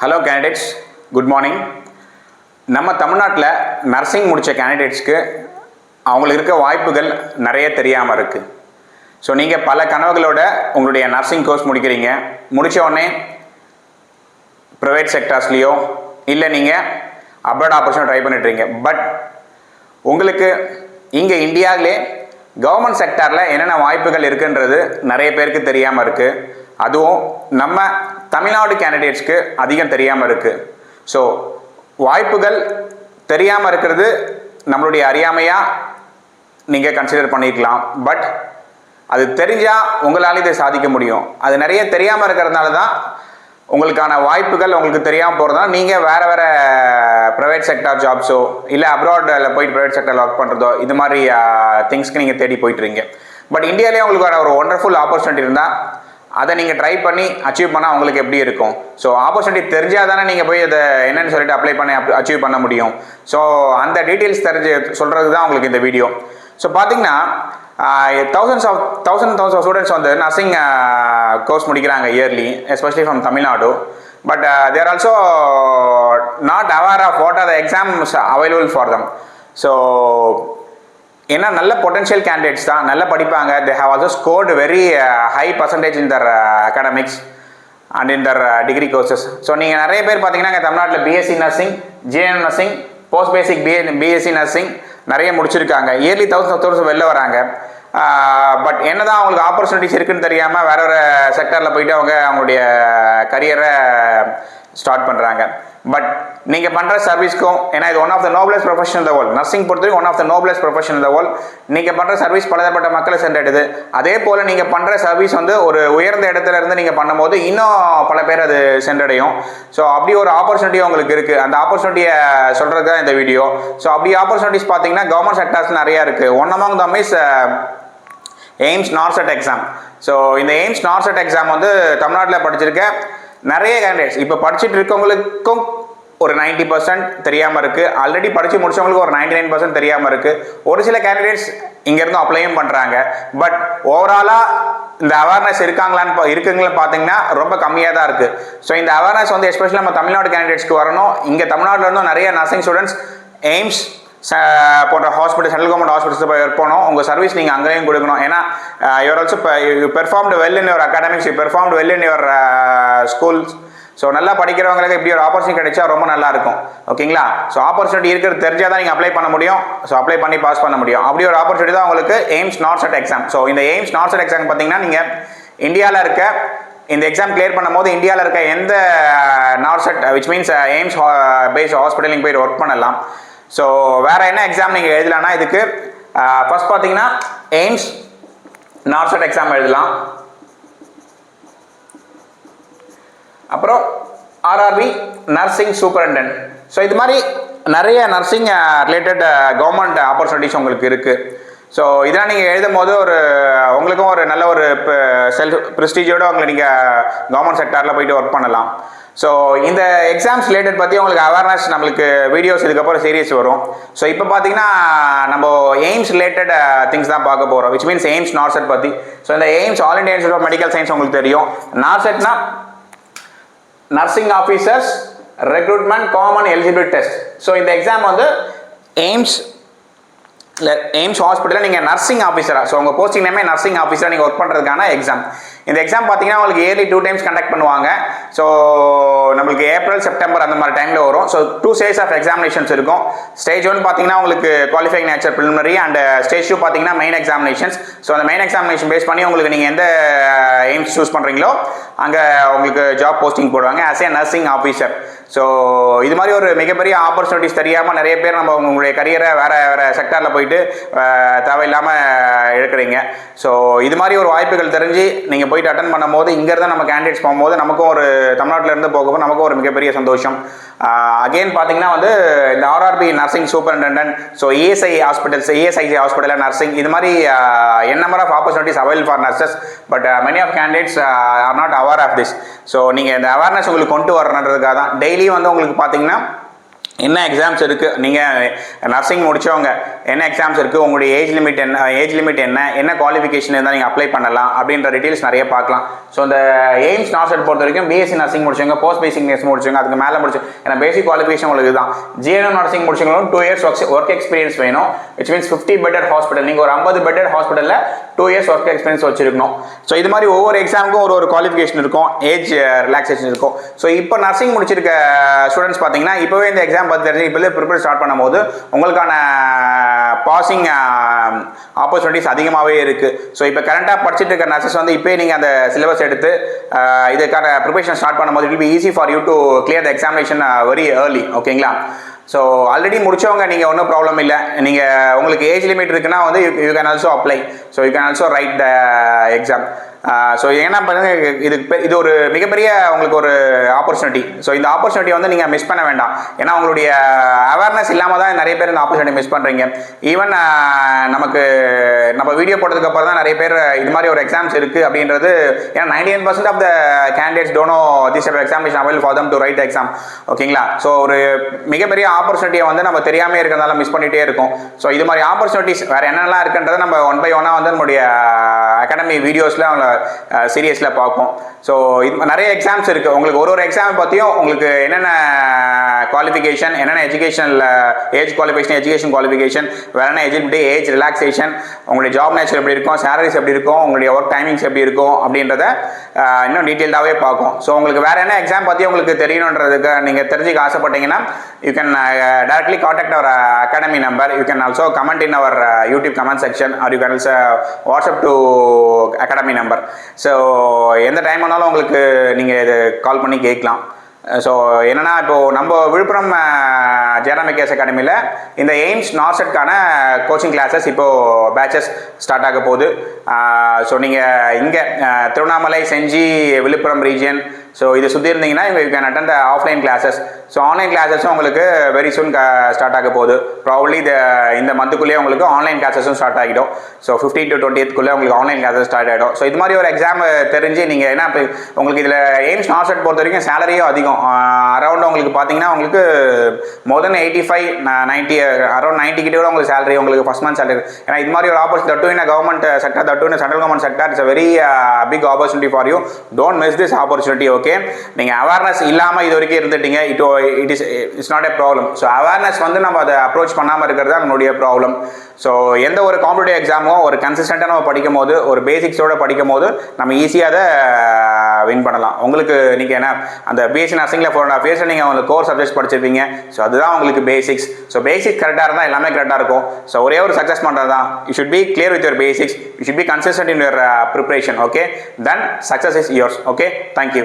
Hello candidates, good morning. நம்ம தமிழ்நாட்டில் nursing முடித்த கேண்டிடேட்ஸ்க்கு அவங்களுக்கு இருக்க வாய்ப்புகள் நிறைய தெரியாமல் இருக்குது. ஸோ நீங்கள் பல கனவுகளோட உங்களுடைய நர்சிங் கோர்ஸ் முடிக்கிறீங்க. முடித்த உடனே ப்ரைவேட் செக்டார்ஸ்லேயோ இல்லை நீங்கள் அப்ராட் ஆப்பர்ச்சுனிட்டி ட்ரை பண்ணிட்டுருங்க. பட் உங்களுக்கு இங்கே இந்தியாவிலே கவர்மெண்ட் செக்டாரில் என்னென்ன வாய்ப்புகள் இருக்குன்றது நிறைய பேருக்கு தெரியாமல் இருக்குது. அதுவும் நம்ம தமிழ்நாடு கேண்டிடேட்ஸ்க்கு அதிகம் தெரியாமல் இருக்குது. ஸோ வாய்ப்புகள் தெரியாமல் இருக்கிறது நம்மளுடைய அறியாமையாக நீங்கள் கன்சிடர் பண்ணிக்கலாம். பட் அது தெரிஞ்சால் உங்களால் இதை சாதிக்க முடியும். அது நிறைய தெரியாமல் இருக்கிறதுனால தான் உங்களுக்கான வாய்ப்புகள் உங்களுக்கு தெரியாமல் போகிறதுனால நீங்கள் வேறு வேறு ப்ரைவேட் செக்டார் ஜாப்ஸோ இல்லை அப்ராடில் போயிட்டு ப்ரைவேட் செக்டரில் ஒர்க் பண்ணுறதோ இது மாதிரி திங்ஸ்க்கு நீங்கள் தேடி போயிட்டுருங்க. பட் இந்தியாவிலே உங்களுக்கான ஒரு ஒண்டர்ஃபுல் ஆப்பர்ச்சுனிட்டி இருந்தால் அதை நீங்கள் ட்ரை பண்ணி அச்சீவ் பண்ணால் உங்களுக்கு எப்படி இருக்கும்? ஸோ ஆப்பர்ச்சுனிட்டி தெரிஞ்சால் தானே நீங்கள் போய் அதை என்னென்னு சொல்லிட்டு அப்ளை பண்ணி அச்சீவ் பண்ண முடியும். ஸோ அந்த டீட்டெயில்ஸ் தெரிஞ்சு சொல்கிறது தான் உங்களுக்கு இந்த வீடியோ. ஸோ பார்த்தீங்கன்னா thousands of ஸ்டூடெண்ட்ஸ் வந்து நர்சிங் கோர்ஸ் முடிக்கிறாங்க yearly, especially from Tamil Nadu. But there also not aware of what are the exams available for them. So ஏன்னா நல்ல பொட்டன்ஷியல் கேண்டிடேட்ஸ் தான், நல்லா படிப்பாங்க. They have also scored very high percentage in their academics and in their degree courses. So நீங்கள் நிறைய பேர் பார்த்தீங்கன்னா இங்கே தமிழ்நாட்டில் BSc nursing, GN nursing, post basic BSc nursing நிறைய முடிச்சிருக்காங்க. இயர்லி thousands வெளில வராங்க. பட் என்ன தான் அவங்களுக்கு ஆப்பர்ச்சுனிட்டிஸ் இருக்குன்னு தெரியாமல் வேற ஒரு செக்டரில் போயிட்டு அவங்களுடைய கரியரை ஸ்டார்ட் பண்ணுறாங்க. பட் நீங்கள் பண்ணுற சர்வீஸ்க்கும், ஏன்னா இது one of the noblest profession in the world, nursing பொறுத்தவரைக்கும் one of the noblest profession in the world. நீங்கள் பண்ணுற சர்வீஸ் பலதரப்பட்ட மக்களை சென்றடையுது. அதே போல் நீங்கள் பண்ணுற சர்வீஸ் வந்து ஒரு உயர்ந்த இடத்துல இருந்து நீங்கள் பண்ணும்போது இன்னும் பல பேர் அது சென்றடையும். ஸோ அப்படி ஒரு ஆப்பர்ச்சுனிட்டி உங்களுக்கு இருக்குது. அந்த ஆப்பர்ச்சுனிட்டியை சொல்கிறது தான் இந்த வீடியோ. ஸோ அப்படி ஆப்பர்ச்சுனிட்டிஸ் பார்த்தீங்கன்னா கவர்மெண்ட் செக்டர்ஸ் நிறையா இருக்குது. One among them is AIIMS NORCET exam. So இந்த எய்ம்ஸ் நார்செட் எக்ஸாம் வந்து தமிழ்நாட்டில் படிச்சிருக்க நிறைய கேண்டிடேட்ஸ் இப்போ படிச்சுட்டு இருக்கவங்களுக்கும் ஒரு 90% தெரியாமல் இருக்குது. ஆல்ரெடி படித்து முடிச்சவங்களுக்கு ஒரு 99% தெரியாமல் இருக்குது. ஒரு சில கேண்டிடேட்ஸ் இங்கேருந்து அப்ளையும் பண்ணுறாங்க. பட் ஓவராலாக இந்த அவேர்னஸ் இருக்குங்களான்னு பார்த்தீங்கன்னா ரொம்ப கம்மியாக தான் இருக்குது. ஸோ இந்த அவேர்னஸ் வந்து எஸ்பெஷலி நம்ம தமிழ்நாடு கேண்டிடேட்ஸ்க்கு வரணும். இங்கே தமிழ்நாட்டில் இருந்தும் நிறைய நர்சிங் ஸ்டூடெண்ட்ஸ் எய்ம்ஸ் போன்ற ஹாஸ்பிட்டல், சென்ட்ரல் கவர்மெண்ட் ஹாஸ்பிட்டல்ஸ் போய் ஒர்க் பண்ணணும். உங்கள் சர்வீஸ் நீங்கள் அங்கேயும் கொடுக்கணும். ஏன்னா your also you performed well in your academics, you performed well in your schools. So நல்லா படிக்கிறவங்களுக்கு இப்படி ஒரு ஆப்பர்ச்சுனிட்டி கிடைச்சா ரொம்ப நல்லா இருக்கும். ஓகேங்களா? ஸோ ஆப்பர்ச்சுனிட்டி இருக்கிறது தெரிஞ்சால் தான் நீங்கள் அப்ளை பண்ண முடியும். ஸோ அப்ளை பண்ணி பாஸ் பண்ண முடியும். அப்படி ஒரு ஆப்பர்ச்சுனிட்டி தான் உங்களுக்கு எய்ம்ஸ் நார்செட் எக்ஸாம். ஸோ இந்த எய்ம்ஸ் நார்செட் எக்ஸாம் பார்த்தீங்கன்னா நீங்கள் இந்தியாவில் இருக்க இந்த எக்ஸாம் கிளியர் பண்ணும்போது இந்தியாவில் இருக்க எந்த NORCET which means AIIMS based hospital நீங்கள் போய்ட்டு ஒர்க் பண்ணலாம். ஸோ வேறு என்ன எக்ஸாம் நீங்கள் எழுதலாம்னா இதுக்கு ஃபர்ஸ்ட் பார்த்தீங்கன்னா எய்ம்ஸ் நார்செட் எக்ஸாம் எழுதலாம். அப்புறம் ஆர்ஆர்பி நர்சிங் சூப்பரண்டன்ட். ஸோ இது மாதிரி நிறைய நர்சிங் ரிலேட்டட் கவர்மெண்ட் ஆப்பர்ச்சுனிட்டிஸ் உங்களுக்கு இருக்குது. ஸோ இதெல்லாம் நீங்கள் எழுதும் போது உங்களுக்கும் ஒரு நல்ல ஒரு செல்ஃப் ப்ரெஸ்டீஜோடு உங்களை நீங்கள் கவர்மெண்ட் செக்டாரில் போயிட்டு ஒர்க் பண்ணலாம். ஸோ இந்த எக்ஸாம்ஸ் ரிலேட்டட் பற்றி உங்களுக்கு அவேர்னஸ் நம்மளுக்கு வீடியோஸ் இதுக்கப்புறம் சீரியஸ் வரும். ஸோ இப்போ பார்த்தீங்கன்னா நம்ம எய்ம்ஸ் ரிலேட்டட் திங்ஸ் தான் பார்க்க போகிறோம், விச் மீன்ஸ் எய்ம்ஸ் நார்செட் பற்றி. ஸோ இந்த AIIMS all India institute of medical science உங்களுக்கு தெரியும். நார்செட்னா nursing officers recruitment common eligibility test. So இந்த எக்ஸாம் வந்து எய்ம்ஸ் ஹாஸ்பிட்டலில் நீங்கள் நர்சிங் ஆஃபீஸராக, ஸோ உங்கள் போஸ்டிங் நேமே நர்சிங் ஆஃபீஸராக நீங்கள் ஒர்க் பண்ணுறதுக்கான எக்ஸாம். இந்த எக்ஸாம் பார்த்தீங்கன்னா உங்களுக்கு இயர்லி 2 times கண்டக்ட் பண்ணுவாங்க. ஸோ நம்மளுக்கு ஏப்ரல் செப்டம்பர் அந்த மாதிரி டைமில் வரும். ஸோ 2 stages ஆஃப் எக்ஸாமினேஷன்ஸ் இருக்கும். ஸ்டேஜ் 1 பார்த்தீங்கன்னா உங்களுக்கு qualifying nature preliminary and stage 2 பார்த்தீங்கன்னா மெயின் எக்ஸாமினேஷன்ஸ். ஸோ அந்த மெயின் எக்ஸாமினேஷன் பேஸ் பண்ணி உங்களுக்கு நீங்கள் எந்த எய்ம்ஸ் சூஸ் பண்ணுறீங்களோ அங்கே உங்களுக்கு ஜாப் போஸ்டிங் போடுவாங்க as a nursing officer. So இது மாதிரி ஒரு மிகப்பெரிய ஆப்பர்ச்சுனிட்டிஸ் தெரியாமல் நிறைய பேர் நம்ம உங்களுடைய கரியரை வேறு செக்டாரில் போயிட்டு தேவையில்லாமல் இழக்கிறீங்க. ஸோ இது மாதிரி ஒரு வாய்ப்புகள் தெரிஞ்சு நீங்கள் போயிட்டு அட்டன் பண்ணும்போது இங்கேருந்து நம்ம கேண்டிடேட்ஸ் போகும்போது நமக்கும் ஒரு தமிழ்நாட்டிலேருந்து போகும்போது நமக்கும் ஒரு மிகப்பெரிய சந்தோஷம். அகெயின் பார்த்தீங்கன்னா வந்து இந்த RRB nursing superintendent, so ESIC ஹாஸ்பிட்டலில் நர்சிங், இது மாதிரி n number of opportunities available for nurses. But many of candidates are not aware of this. So நீங்கள் இந்த அவேர்னஸ் உங்களுக்கு கொண்டு வரணுன்றதுக்காக தான் டெய்லி வந்து உங்களுக்கு பார்த்தீங்கன்னா என்ன எக்ஸாம்ஸ் இருக்குது, நீங்கள் நர்சிங் முடித்தவங்க என்ன எக்ஸாம்ஸ் இருக்குது, உங்களுடைய ஏஜ் லிமிட் என்ன குவாலிஃபிகேஷன் இருந்தால் நீங்கள் அப்ளை பண்ணலாம் அப்படின்ற டீட்டெயில்ஸ் நிறைய பார்க்கலாம். ஸோ இந்த எய்ம்ஸ் நாசெட் பொறுத்த வரைக்கும் பிஎஸ்சி நர்சிங் முடிச்சவங்க, போஸ்ட் பேசிக் நர்சிங் முடிச்சவங்க, அதுக்கு மேலே ஏன்னா பேசிக் குவாலிஃபிகேஷன் உங்களுக்கு தான். ஜிஎன்எம் நர்சிங் முடிச்சவங்களும் 2 years ஒர்க் எக்ஸ்பீரியன்ஸ் வேணும். விச் மீன்ஸ் 50 bedded ஹாஸ்பிட்டல், நீங்கள் ஒரு 50 bedded ஹாஸ்பிட்டலில் 2 years ஒர்க் எக்ஸ்பீரியன்ஸ் வச்சிருக்கணும். ஸோ இது மாதிரி ஒவ்வொரு எக்ஸாமுக்கும் ஒரு குவாலிஃபிகேஷன் இருக்கும், ஏஜ் ரிலாக்ஸேஷன் இருக்கும். ஸோ இப்போ நர்சிங் முடிச்சிருக்க ஸ்டூடெண்ட்ஸ் பார்த்தீங்கன்னா இப்போவே இந்த எக்ஸாம் பார்த்து தெரிஞ்சு இப்போ ப்ரிப்பேர் ஸ்டார்ட் பண்ணும்போது உங்களுக்கான பாசிங் ஆப்பர்ச்சுனிட்டிஸ் அதிகமாகவே இருக்குது. ஸோ இப்போ கரண்ட்டாக படிச்சுட்டு இருக்க நர்சஸ் வந்து இப்போ நீங்கள் அந்த சிலபஸ் எடுத்து இதுக்கான ப்ரிப்பரேஷன் ஸ்டார்ட் பண்ணும்போது it will be easy for you to clear the examination very early. ஓகேங்களா? ஸோ ஆல்ரெடி முடிச்சவங்க நீங்கள் ஒன்றும் ப்ராப்ளம் இல்லை. நீங்கள் உங்களுக்கு ஏஜ் லிமிட் இருக்குன்னா வந்து you can also apply. So you can also right the exam. So என்ன பண்ணுங்க, இது ஒரு மிகப்பெரிய உங்களுக்கு ஒரு ஆப்பர்ச்சுனிட்டி. ஸோ இந்த ஆப்பர்ச்சுனிட்டி வந்து நீங்கள் மிஸ் பண்ண வேண்டாம். ஏன்னா உங்களுடைய அவேர்னஸ் இல்லாமல் தான் நிறைய பேர் இந்த ஆப்பர்ச்சுனிட்டி மிஸ் பண்ணுறீங்க. ஈவன் நம்ம வீடியோ போட்டதுக்கப்புறம் தான் நிறைய பேர் இது மாதிரி ஒரு எக்ஸாம்ஸ் இருக்குது அப்படின்றது. ஏன்னா 99% of the candidates don't know this examination avail for them to write exam. ஓகேங்களா? ஸோ ஒரு மிகப்பெரிய ஆப்பர்ச்சுனிட்டியை வந்து நம்ம தெரியாமல் இருக்கிறதால மிஸ் பண்ணிகிட்டே இருக்கோம். ஸோ இது மாதிரி ஆப்பர்ச்சுனிட்டிஸ் வேறு என்னெல்லாம் இருக்குன்றதை நம்ம 1 by 1 வந்து நம்மளுடைய அகாடமி வீடியோஸில் அவங்க சீரியஸில் பார்ப்போம். ஸோ இது நிறைய எக்ஸாம்ஸ் இருக்குது. உங்களுக்கு ஒரு எக்ஸாம் பற்றியும் உங்களுக்கு என்னென்ன குவாலிஃபிகேஷன், என்னென்ன எஜுகேஷனில் ஏஜ் குவாலிஃபிகேஷன், எஜுகேஷன் குவாலிஃபிகேஷன், வேறு என்ன எலிஜிபிலிட்டி, ஏஜ் ரிலாக்ஸேஷன், உங்களுடைய ஜாப் நேச்சர் எப்படி இருக்கும், சேலரிஸ் எப்படி இருக்கும், உங்களுடைய ஒர்க் டைமிங்ஸ் எப்படி இருக்கும் அப்படின்றத இன்னும் டீட்டெயில்டாகவே பார்க்கும். ஸோ உங்களுக்கு வேறு என்ன எக்ஸாம் பற்றி உங்களுக்கு தெரியணுன்றதுக்கு நீங்கள் தெரிஞ்சுக்க ஆசைப்பட்டீங்கன்னா you can directly contact our academy number. You can also comment in our YouTube comment section or you can also WhatsApp to academy number. So எந்த டைம் ஆனாலும் உங்களுக்கு நீங்கள் இது கால் பண்ணி கேட்கலாம். ஸோ என்னென்னா இப்போது நம்ம விழுப்புரம் ஜெயராமிகேஸ் அகாடமியில் இந்த எய்ம்ஸ் நாசெட்கான கோச்சிங் கிளாஸஸ் இப்போது பேச்சஸ் ஸ்டார்ட் ஆக போகுது. ஸோ நீங்கள் இங்கே திருவண்ணாமலை, செஞ்சி, விழுப்புரம் ரீஜியன், ஸோ இதை சுற்றி இருந்தீங்கன்னா you can attend the offline classes. So online கிளாஸஸும் உங்களுக்கு வெரி சூன் ஸ்டார்ட் ஆக போகுது. ப்ராபப்ளி இந்த மந்த்துக்குள்ளேயே உங்களுக்கு ஆன்லைன் கிளாஸஸும் ஸ்டார்ட் ஆகிடும். ஸோ 15 to 20th உங்களுக்கு ஆன்லைன் கிளாஸஸ் ஸ்டார்ட் ஆகிடும். ஸோ இது மாதிரி ஒரு எக்ஸாம் தெரிஞ்சு நீங்கள் ஏன்னா இப்போ உங்களுக்கு இதில் எய்ம்ஸ் நாசெட் பொறுத்த வரைக்கும் சேலரியும் அதிகம். அரௌண்ட் உங்களுக்கு பார்த்தீங்கன்னா உங்களுக்கு மோர் தென் 85, 90, அரௌண்ட் 90 கிட்ட கூட உங்களுக்கு சேலரி, உங்களுக்கு ஃபர்ஸ்ட் மந்த் சேலரி. ஏன்னா இது மாதிரி ஒரு opportunity that to in government sector, that to in central government sector, it's a very big opportunity for you. Don't miss this opportunity. Okay, நீங்கள் அவேர்னஸ் இல்லாமல் இது வரைக்கும் இருந்துட்டீங்க, it's not a problem. So awareness வந்து நம்ம அதை approach பண்ணாமல் இருக்கிறது தான் நம்மளுடைய ப்ராப்ளம். ஸோ எந்த ஒரு காம்படிட்டிவ் எக்ஸாமோ ஒரு கன்சிஸ்டண்ட்டாக நம்ம படிக்கும் போது, ஒரு பேசிக்ஸோடு படிக்கும் போது நம்ம ஈஸியாக அதை வின் பண்ணலாம். உங்களுக்கு நீங்கள் என்ன அந்த பிஎஸ்சி நர்சிங்கில் 4.5 years நீங்கள் வந்து கோர் சப்ஜெக்ட்ஸ் படிச்சிருப்பீங்க. ஸோ அதுதான் உங்களுக்கு பேசிக்ஸ். ஸோ பேசிக்ஸ் கரெக்டாக இருந்தால் எல்லாமே கரெக்டாக இருக்கும். ஸோ ஒரே ஒரு சக்ஸஸ் பண்ணுறது தான். You should be clear with your basics. You should be consistent in your preparation. Okay, then success is yours. Okay, thank you.